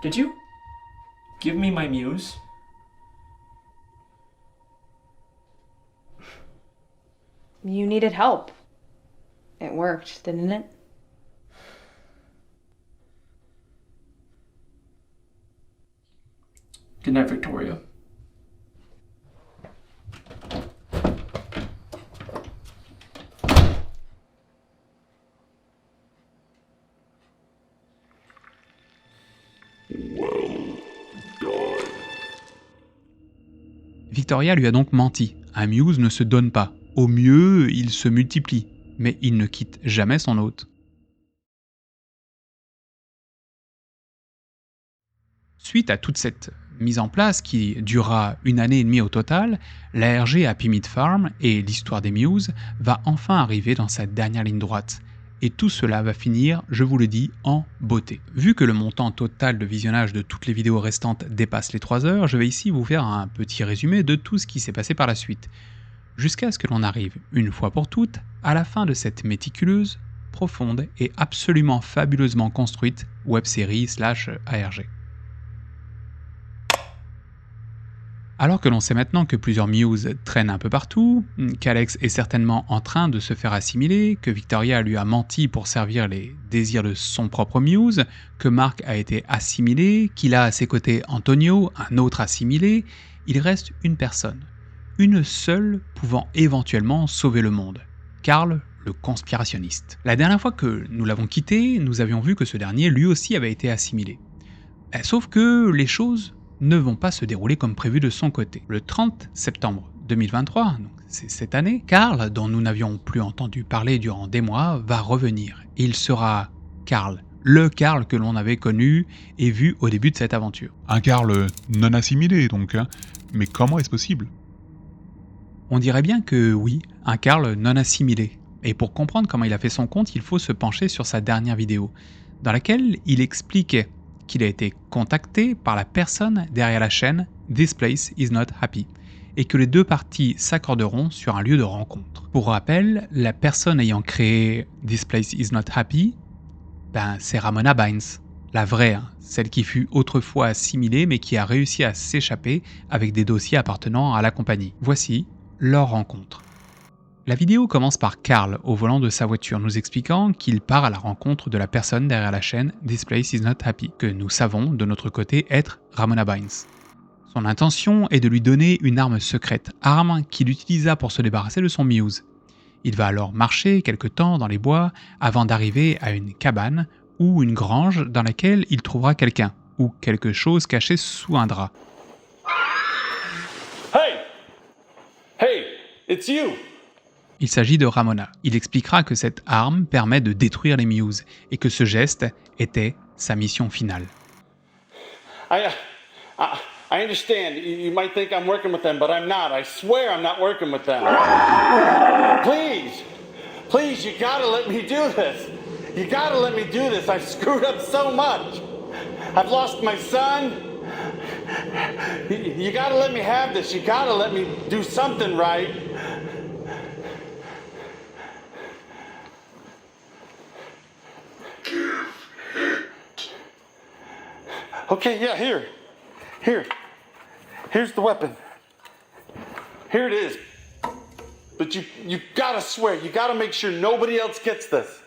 Did you give me my muse? You needed help. It worked, didn't it? Good night, Victoria. Victoria lui a donc menti. Un Muse ne se donne pas. Au mieux, il se multiplie, mais il ne quitte jamais son hôte. Suite à toute cette mise en place qui durera 1 année et demie au total, l'ARG Happy Meat Farm et l'histoire des Muse va enfin arriver dans sa dernière ligne droite. Et tout cela va finir, je vous le dis, en beauté. Vu que le montant total de visionnage de toutes les vidéos restantes dépasse les 3 heures, je vais ici vous faire un petit résumé de tout ce qui s'est passé par la suite. Jusqu'à ce que l'on arrive, une fois pour toutes, à la fin de cette méticuleuse, profonde et absolument fabuleusement construite web-série /ARG. Alors que l'on sait maintenant que plusieurs Muse traînent un peu partout, qu'Alex est certainement en train de se faire assimiler, que Victoria lui a menti pour servir les désirs de son propre Muse, que Mark a été assimilé, qu'il a à ses côtés Antonio, un autre assimilé, il reste une personne. Une seule pouvant éventuellement sauver le monde. Carl, le conspirationniste. La dernière fois que nous l'avons quitté, nous avions vu que ce dernier lui aussi avait été assimilé. Sauf que les choses ne vont pas se dérouler comme prévu de son côté. Le 30 septembre 2023, donc c'est cette année, Carl, dont nous n'avions plus entendu parler durant des mois, va revenir. Et il sera Carl, le Carl que l'on avait connu et vu au début de cette aventure. Un Carl non assimilé donc, hein. Mais comment est-ce possible ? On dirait bien que oui, un Carl non assimilé. Et pour comprendre comment il a fait son compte, il faut se pencher sur sa dernière vidéo, dans laquelle il expliquait qu'il a été contacté par la personne derrière la chaîne This Place Is Not Happy, et que les deux parties s'accorderont sur un lieu de rencontre. Pour rappel, la personne ayant créé This Place Is Not Happy, c'est Ramona Bynes, la vraie, celle qui fut autrefois assimilée mais qui a réussi à s'échapper avec des dossiers appartenant à la compagnie. Voici leur rencontre. La vidéo commence par Carl au volant de sa voiture nous expliquant qu'il part à la rencontre de la personne derrière la chaîne This Place Is Not Happy, que nous savons de notre côté être Ramona Bynes. Son intention est de lui donner une arme secrète, arme qu'il utilisa pour se débarrasser de son Muse. Il va alors marcher quelque temps dans les bois avant d'arriver à une cabane ou une grange dans laquelle il trouvera quelqu'un ou quelque chose caché sous un drap. Hey, it's you! Il s'agit de Ramona. Il expliquera que cette arme permet de détruire les Muse et que ce geste était sa mission finale. I understand. You might think I'm working with them, but I'm not. I swear I'm not working with them. Please, you gotta let me do this. You gotta let me do this. I've screwed up so much. I've lost my son. You gotta let me have this. You gotta let me do something right. Okay, yeah, here. Here's the weapon. Here it is. But you gotta swear, you gotta make sure nobody else gets this.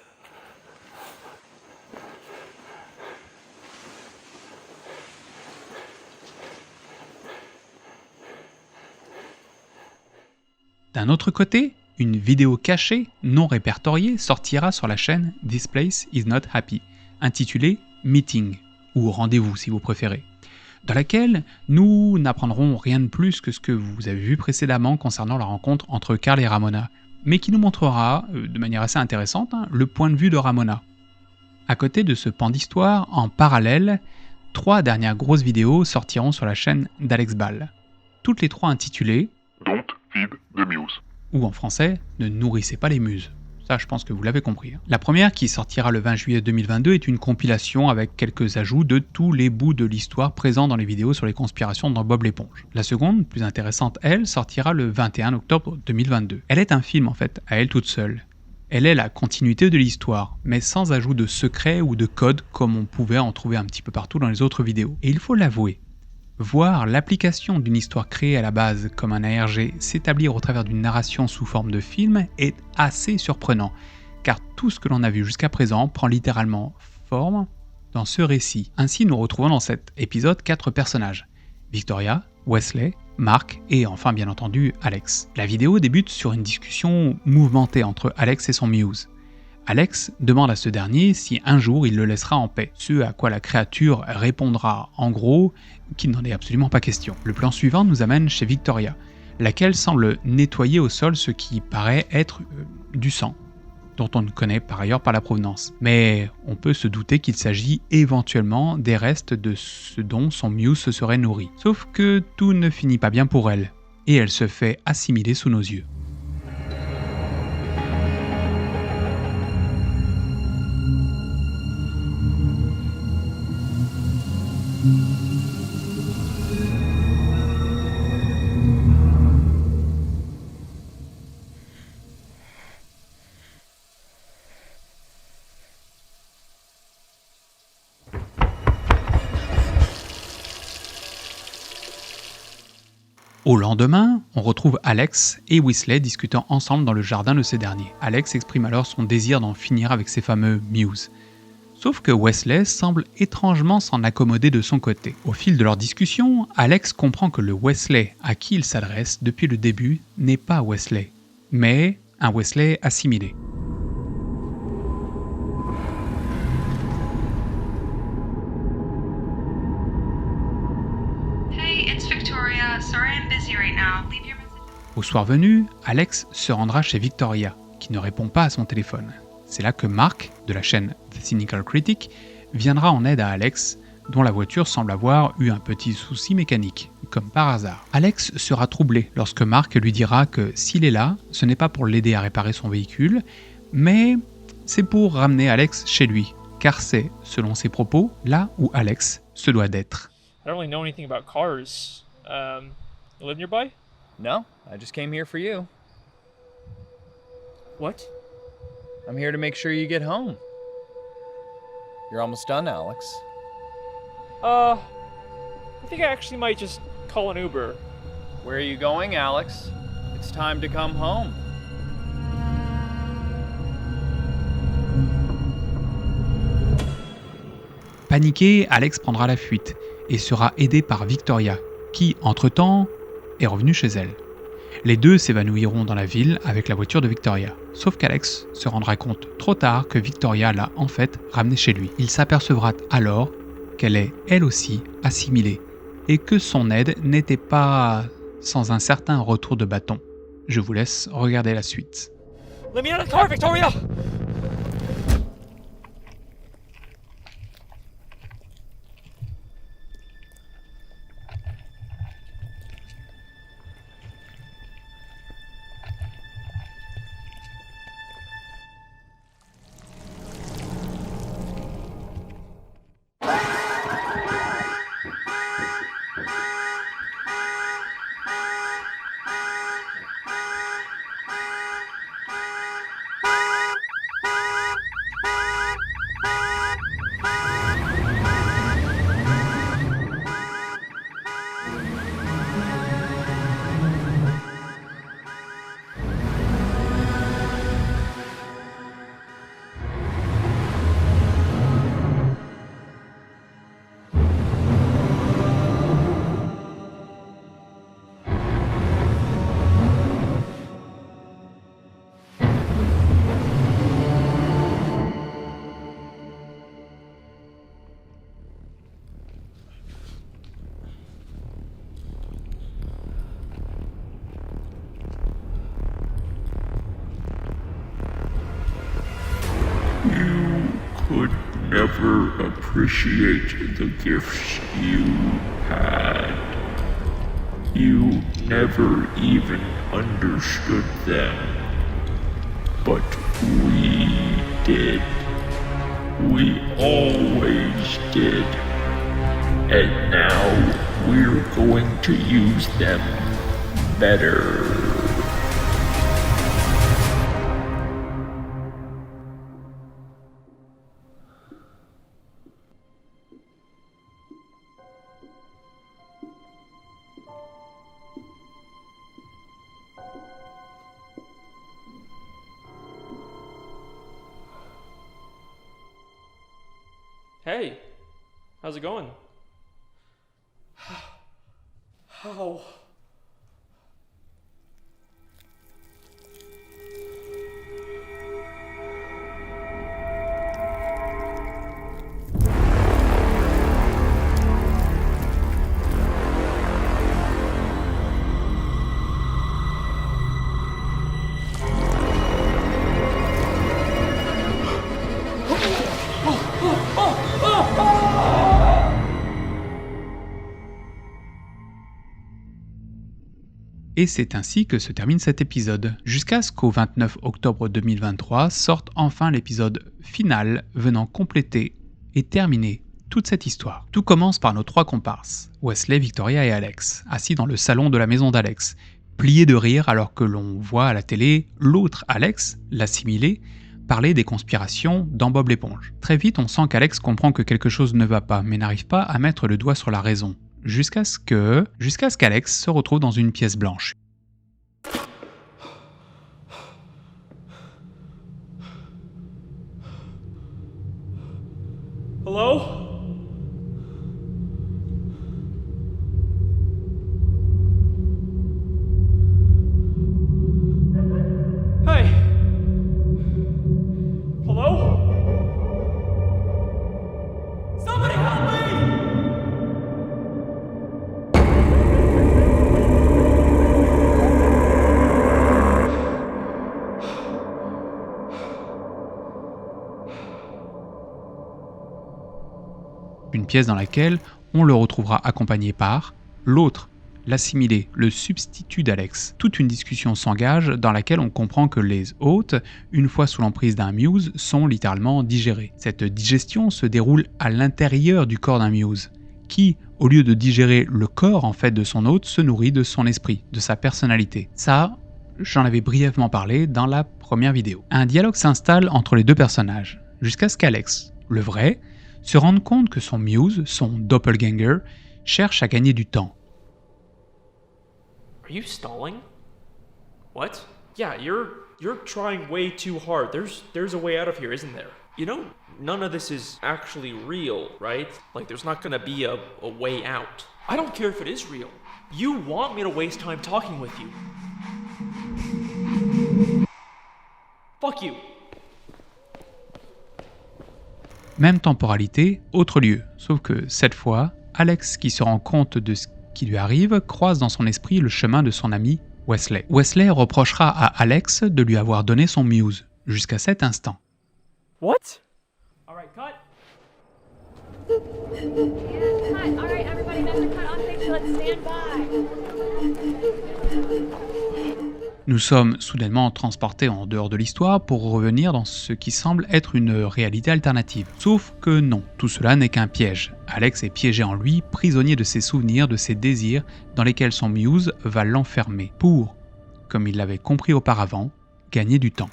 D'un autre côté, une vidéo cachée, non répertoriée, sortira sur la chaîne This Place Is Not Happy, intitulée Meeting, ou Rendez-vous si vous préférez, dans laquelle nous n'apprendrons rien de plus que ce que vous avez vu précédemment concernant la rencontre entre Carl et Ramona, mais qui nous montrera, de manière assez intéressante, le point de vue de Ramona. À côté de ce pan d'histoire, en parallèle, 3 dernières grosses vidéos sortiront sur la chaîne d'Alex Ball, toutes les 3 intitulées Don't feed the Muse, ou en français, ne nourrissez pas les muses. Ça, je pense que vous l'avez compris. La première, qui sortira le 20 juillet 2022, est une compilation avec quelques ajouts de tous les bouts de l'histoire présents dans les vidéos sur les conspirations dans Bob l'éponge. La seconde, plus intéressante, elle, sortira le 21 octobre 2022. Elle est un film, en fait, à elle toute seule. Elle est la continuité de l'histoire, mais sans ajout de secrets ou de codes comme on pouvait en trouver un petit peu partout dans les autres vidéos. Et il faut l'avouer, voir l'application d'une histoire créée à la base comme un ARG s'établir au travers d'une narration sous forme de film est assez surprenant, car tout ce que l'on a vu jusqu'à présent prend littéralement forme dans ce récit. Ainsi, nous retrouvons dans cet épisode 4 personnages, Victoria, Wesley, Mark et enfin bien entendu Alex. La vidéo débute sur une discussion mouvementée entre Alex et son Muse. Alex demande à ce dernier si un jour il le laissera en paix, ce à quoi la créature répondra en gros qu'il n'en est absolument pas question. Le plan suivant nous amène chez Victoria, laquelle semble nettoyer au sol ce qui paraît être du sang, dont on ne connaît par ailleurs pas la provenance. Mais on peut se douter qu'il s'agit éventuellement des restes de ce dont son Muse se serait nourri. Sauf que tout ne finit pas bien pour elle, et elle se fait assimiler sous nos yeux. Au lendemain, on retrouve Alex et Weasley discutant ensemble dans le jardin de ces derniers. Alex exprime alors son désir d'en finir avec ses fameux Muse. Sauf que Weasley semble étrangement s'en accommoder de son côté. Au fil de leur discussion, Alex comprend que le Weasley à qui il s'adresse depuis le début n'est pas Weasley, mais un Weasley assimilé. Au soir venu, Alex se rendra chez Victoria, qui ne répond pas à son téléphone. C'est là que Mark, de la chaîne The Cynical Critic, viendra en aide à Alex, dont la voiture semble avoir eu un petit souci mécanique, comme par hasard. Alex sera troublé lorsque Mark lui dira que s'il est là, ce n'est pas pour l'aider à réparer son véhicule, mais c'est pour ramener Alex chez lui, car c'est, selon ses propos, là où Alex se doit d'être. I don't really know anything about cars. You live nearby? No, I just came here for you. What? I'm here to make sure you get home. You're almost done, Alex. I think I actually might just call an Uber. Where are you going, Alex? It's time to come home. Paniqué, Alex prendra la fuite et sera aidé par Victoria, qui, entre-temps, est revenue chez elle. Les deux s'évanouiront dans la ville avec la voiture de Victoria. Sauf qu'Alex se rendra compte trop tard que Victoria l'a en fait ramené chez lui. Il s'apercevra alors qu'elle est elle aussi assimilée et que son aide n'était pas sans un certain retour de bâton. Je vous laisse regarder la suite. Let me out of the car, Victoria! Could never appreciate the gifts you had. You never even understood them. But we did. We always did. And now we're going to use them better. Hey, how's it going? How? Et c'est ainsi que se termine cet épisode, jusqu'à ce qu'au 29 octobre 2023 sorte enfin l'épisode final venant compléter et terminer toute cette histoire. Tout commence par nos 3 comparses, Wesley, Victoria et Alex, assis dans le salon de la maison d'Alex, pliés de rire alors que l'on voit à la télé l'autre Alex, l'assimilé, parler des conspirations dans Bob l'éponge. Très vite, on sent qu'Alex comprend que quelque chose ne va pas, mais n'arrive pas à mettre le doigt sur la raison. Jusqu'à ce qu'Alex se retrouve dans une pièce blanche. Hello? Hey! Hello? Somebody help me! Une pièce dans laquelle on le retrouvera accompagné par l'autre, l'assimilé, le substitut d'Alex. Toute une discussion s'engage dans laquelle on comprend que les hôtes, une fois sous l'emprise d'un Muse, sont littéralement digérés. Cette digestion se déroule à l'intérieur du corps d'un Muse, qui, au lieu de digérer le corps en fait de son hôte, se nourrit de son esprit, de sa personnalité. Ça, j'en avais brièvement parlé dans la première vidéo. Un dialogue s'installe entre les deux personnages, jusqu'à ce qu'Alex, le vrai, se rende compte que son Muse, son doppelganger, cherche à gagner du temps. Are you stalling? What? Yeah, you're trying way too hard. There's a way out of here, isn't there? You know, none of this is actually real, right? Like there's not gonna be a way out. I don't care if it is real. You want me to waste time talking with you. Fuck you. Même temporalité, autre lieu, sauf que cette fois, Alex, qui se rend compte de ce qui lui arrive, croise dans son esprit le chemin de son ami Wesley. Wesley reprochera à Alex de lui avoir donné son Muse, jusqu'à cet instant. What? Alright, cut. Cut. Alright, everybody, that's a cut on picture. Let's stand by. Nous sommes soudainement transportés en dehors de l'histoire pour revenir dans ce qui semble être une réalité alternative. Sauf que non, tout cela n'est qu'un piège. Alex est piégé en lui, prisonnier de ses souvenirs, de ses désirs, dans lesquels son Muse va l'enfermer pour, comme il l'avait compris auparavant, gagner du temps.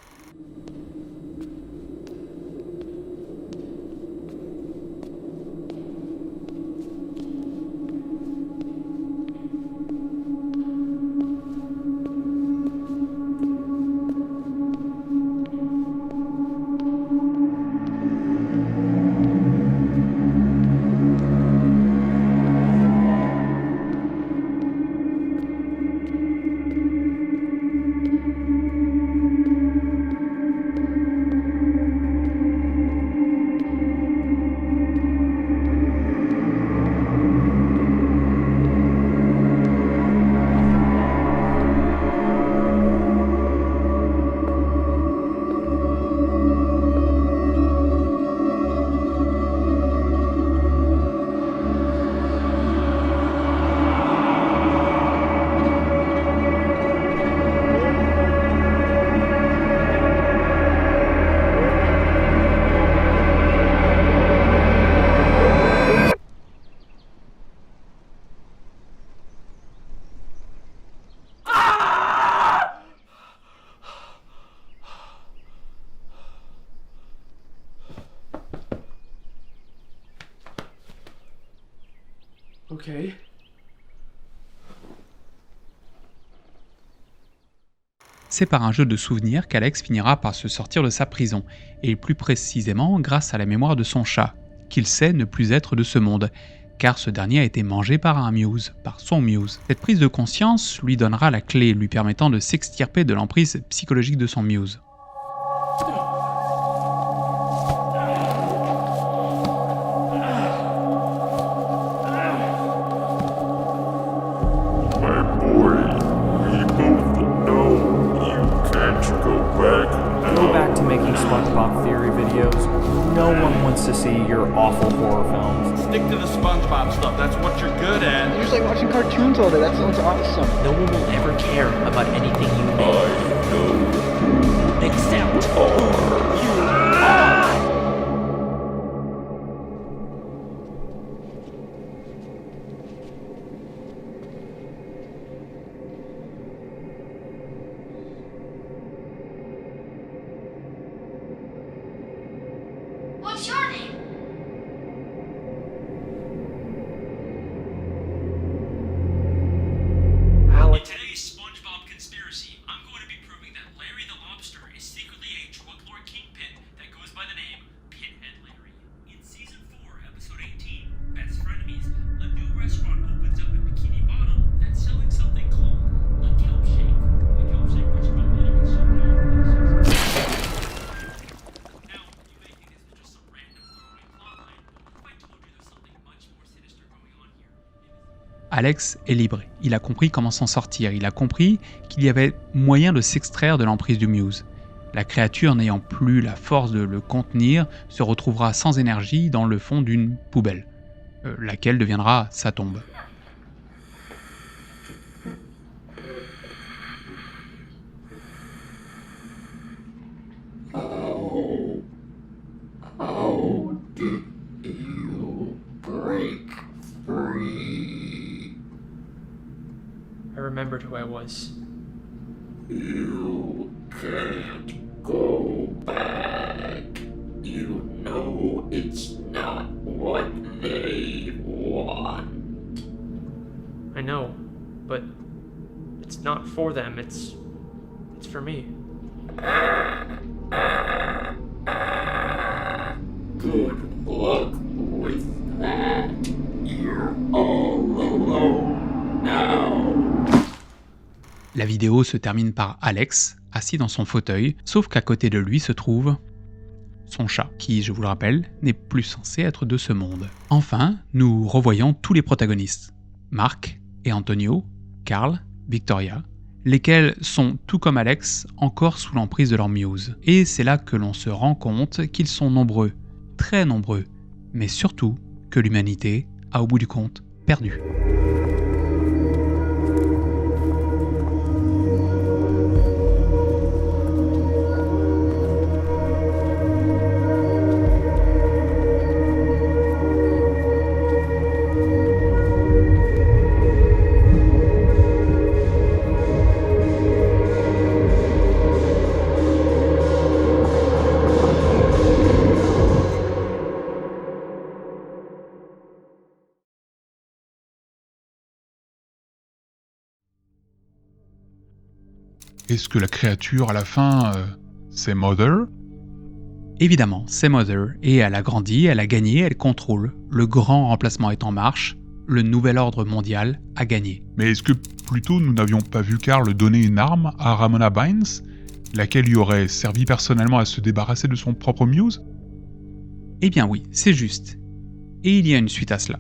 Okay. C'est par un jeu de souvenirs qu'Alex finira par se sortir de sa prison, et plus précisément grâce à la mémoire de son chat, qu'il sait ne plus être de ce monde, car ce dernier a été mangé par un Muse, par son Muse. Cette prise de conscience lui donnera la clé lui permettant de s'extirper de l'emprise psychologique de son Muse. Go back to making SpongeBob Theory videos. No one wants wants to see your awful horror films. Stick to the SpongeBob stuff. That's what you're good at. You're just like watching cartoons all day. That sounds awesome. No one will ever care about anything you make. Except who you are. What's your name? In today's SpongeBob conspiracy, I'm going to be proving that Larry the Lobster is secretly a drug lord kingpin that goes by the name Pinhead Larry. In Season 4, Episode 18, Best Frenemies, a new restaurant opens up in Bikini Bottom that's selling something called the Kelp Shake. The Kelp Shake restaurant later gets shut down. Now, you may think this was just some random throwaway plotline, if I told you there's something much more sinister going on here. Alex est libre. Il a compris comment s'en sortir. Il a compris qu'il y avait moyen de s'extraire de l'emprise du Muse. La créature, n'ayant plus la force de le contenir, se retrouvera sans énergie dans le fond d'une poubelle, laquelle deviendra sa tombe. How did you break free? I remembered who I was. You can't go back. You know it's not what they want. I know, but it's not for them, it's for me. Good luck with that. You're all alone now. La vidéo se termine par Alex, assis dans son fauteuil, sauf qu'à côté de lui se trouve son chat, qui, je vous le rappelle, n'est plus censé être de ce monde. Enfin, nous revoyons tous les protagonistes, Mark et Antonio, Carl, Victoria, lesquels sont, tout comme Alex, encore sous l'emprise de leur Muse. Et c'est là que l'on se rend compte qu'ils sont nombreux, très nombreux, mais surtout que l'humanité a au bout du compte perdu. Est-ce que la créature, à la fin, c'est Mother? Évidemment, c'est Mother, et elle a grandi, elle a gagné, elle contrôle. Le grand remplacement est en marche, le nouvel ordre mondial a gagné. Mais est-ce que plutôt nous n'avions pas vu Carl donner une arme à Ramona Bynes, laquelle lui aurait servi personnellement à se débarrasser de son propre Muse? Eh bien oui, c'est juste. Et il y a une suite à cela.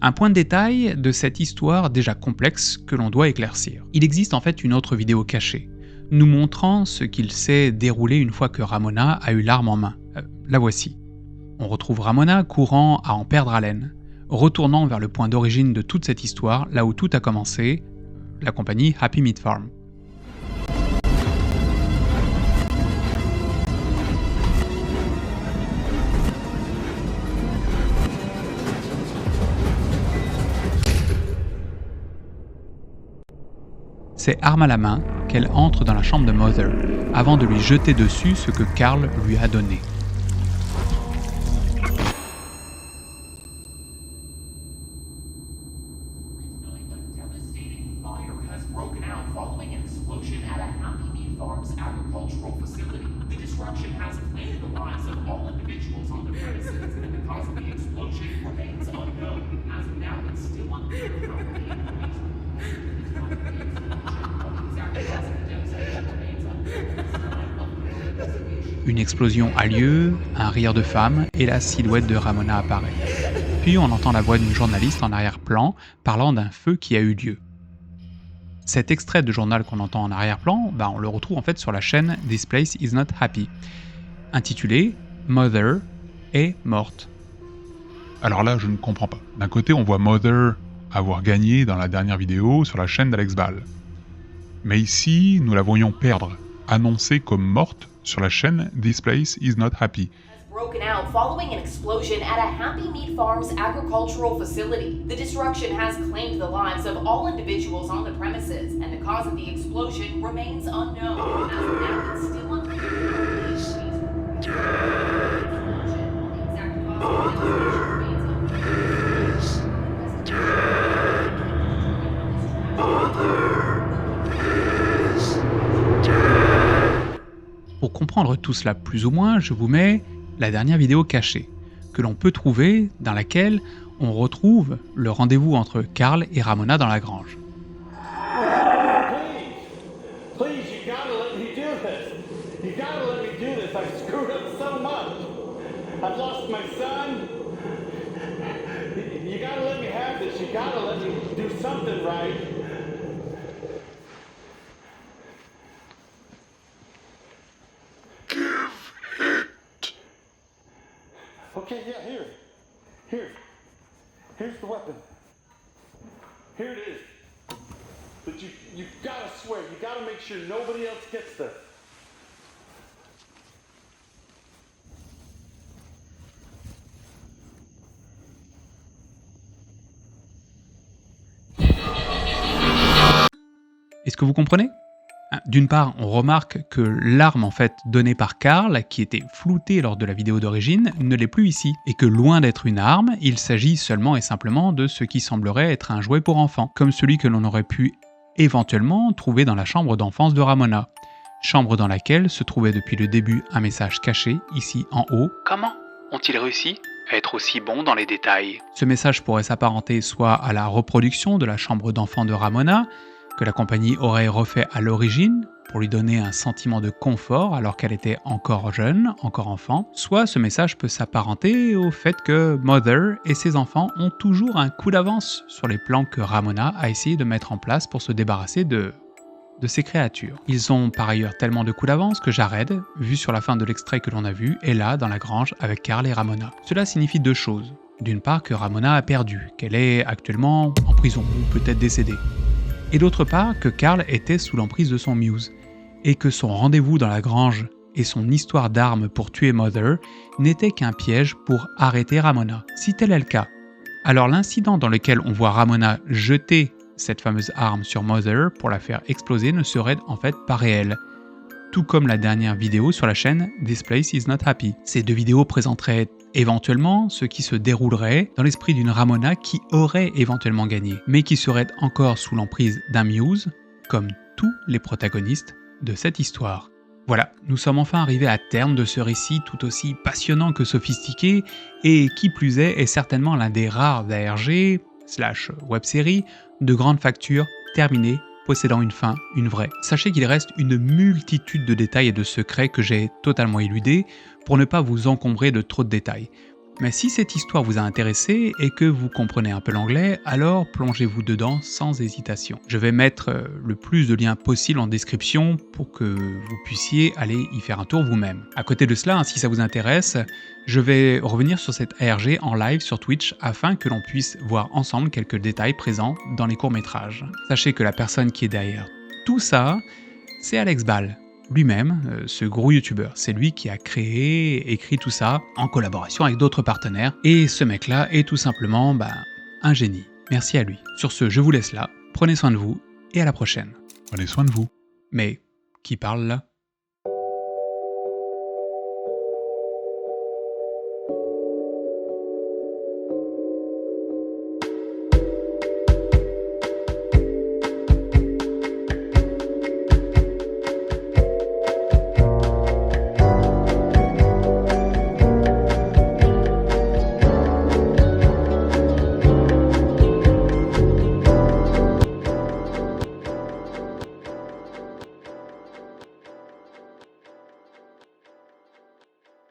Un point de détail de cette histoire déjà complexe que l'on doit éclaircir. Il existe en fait une autre vidéo cachée, nous montrant ce qu'il s'est déroulé une fois que Ramona a eu l'arme en main. La voici. On retrouve Ramona courant à en perdre haleine, retournant vers le point d'origine de toute cette histoire, là où tout a commencé, la compagnie Happy Meat Farm. C'est arme à la main qu'elle entre dans la chambre de Mother, avant de lui jeter dessus ce que Carl lui a donné. Une explosion a lieu, un rire de femme et la silhouette de Ramona apparaît. Puis on entend la voix d'une journaliste en arrière-plan parlant d'un feu qui a eu lieu. Cet extrait de journal qu'on entend en arrière-plan, on le retrouve en fait sur la chaîne This Place Is Not Happy, intitulé Mother est morte. Alors là, je ne comprends pas. D'un côté, on voit Mother avoir gagné dans la dernière vidéo sur la chaîne d'Alex Ball. Mais ici, nous la voyons perdre, annoncée comme morte sur la chaîne This Place Is Not Happy. Broken out following an explosion at a Happy Meat Farms agricultural facility. The destruction has claimed the lives of all individuals on the premises, and the cause of the explosion remains unknown. As of now, it's still unclear the exact cause of the Pour comprendre tout cela plus ou moins, je vous mets la dernière vidéo cachée, que l'on peut trouver, dans laquelle on retrouve le rendez-vous entre Carl et Ramona dans la grange. Please, you gotta let me do this. You gotta let me do this. I've screwed up so much. I've lost my son. You gotta let me have this. You gotta let me do something right. Okay, yeah, here. Here's the weapon. Here it is. But you gotta swear, you gotta make sure nobody else gets this. Est-ce que vous comprenez ? D'une part, on remarque que l'arme en fait donnée par Carl, qui était floutée lors de la vidéo d'origine, ne l'est plus ici, et que loin d'être une arme, il s'agit seulement et simplement de ce qui semblerait être un jouet pour enfants, comme celui que l'on aurait pu éventuellement trouver dans la chambre d'enfance de Ramona, chambre dans laquelle se trouvait depuis le début un message caché, ici en haut. Comment ont-ils réussi à être aussi bons dans les détails ? Ce message pourrait s'apparenter soit à la reproduction de la chambre d'enfant de Ramona, que la compagnie aurait refait à l'origine pour lui donner un sentiment de confort alors qu'elle était encore jeune, encore enfant, soit ce message peut s'apparenter au fait que Mother et ses enfants ont toujours un coup d'avance sur les plans que Ramona a essayé de mettre en place pour se débarrasser de ces créatures. Ils ont par ailleurs tellement de coups d'avance que Jared, vu sur la fin de l'extrait que l'on a vu, est là dans la grange avec Carl et Ramona. Cela signifie deux choses. D'une part que Ramona a perdu, qu'elle est actuellement en prison ou peut-être décédée. Et d'autre part que Carl était sous l'emprise de son Muse, et que son rendez-vous dans la grange et son histoire d'armes pour tuer Mother n'était qu'un piège pour arrêter Ramona. Si tel est le cas, alors l'incident dans lequel on voit Ramona jeter cette fameuse arme sur Mother pour la faire exploser ne serait en fait pas réel. Tout comme la dernière vidéo sur la chaîne This Place Is Not Happy. Ces deux vidéos présenteraient éventuellement ce qui se déroulerait dans l'esprit d'une Ramona qui aurait éventuellement gagné, mais qui serait encore sous l'emprise d'un Muse, comme tous les protagonistes de cette histoire. Voilà, nous sommes enfin arrivés à terme de ce récit tout aussi passionnant que sophistiqué, et qui plus est certainement l'un des rares ARG / web-série de grande facture terminée, possédant une fin, une vraie. Sachez qu'il reste une multitude de détails et de secrets que j'ai totalement éludés pour ne pas vous encombrer de trop de détails. Mais si cette histoire vous a intéressé et que vous comprenez un peu l'anglais, alors plongez-vous dedans sans hésitation. Je vais mettre le plus de liens possible en description pour que vous puissiez aller y faire un tour vous-même. À côté de cela, si ça vous intéresse, je vais revenir sur cette ARG en live sur Twitch afin que l'on puisse voir ensemble quelques détails présents dans les courts-métrages. Sachez que la personne qui est derrière tout ça, c'est Alex Ball. Lui-même, ce gros youtubeur, c'est lui qui a créé et écrit tout ça en collaboration avec d'autres partenaires, et ce mec-là est tout simplement un génie. Merci à lui. Sur ce, je vous laisse là, prenez soin de vous, et à la prochaine. Prenez soin de vous. Mais, qui parle là ?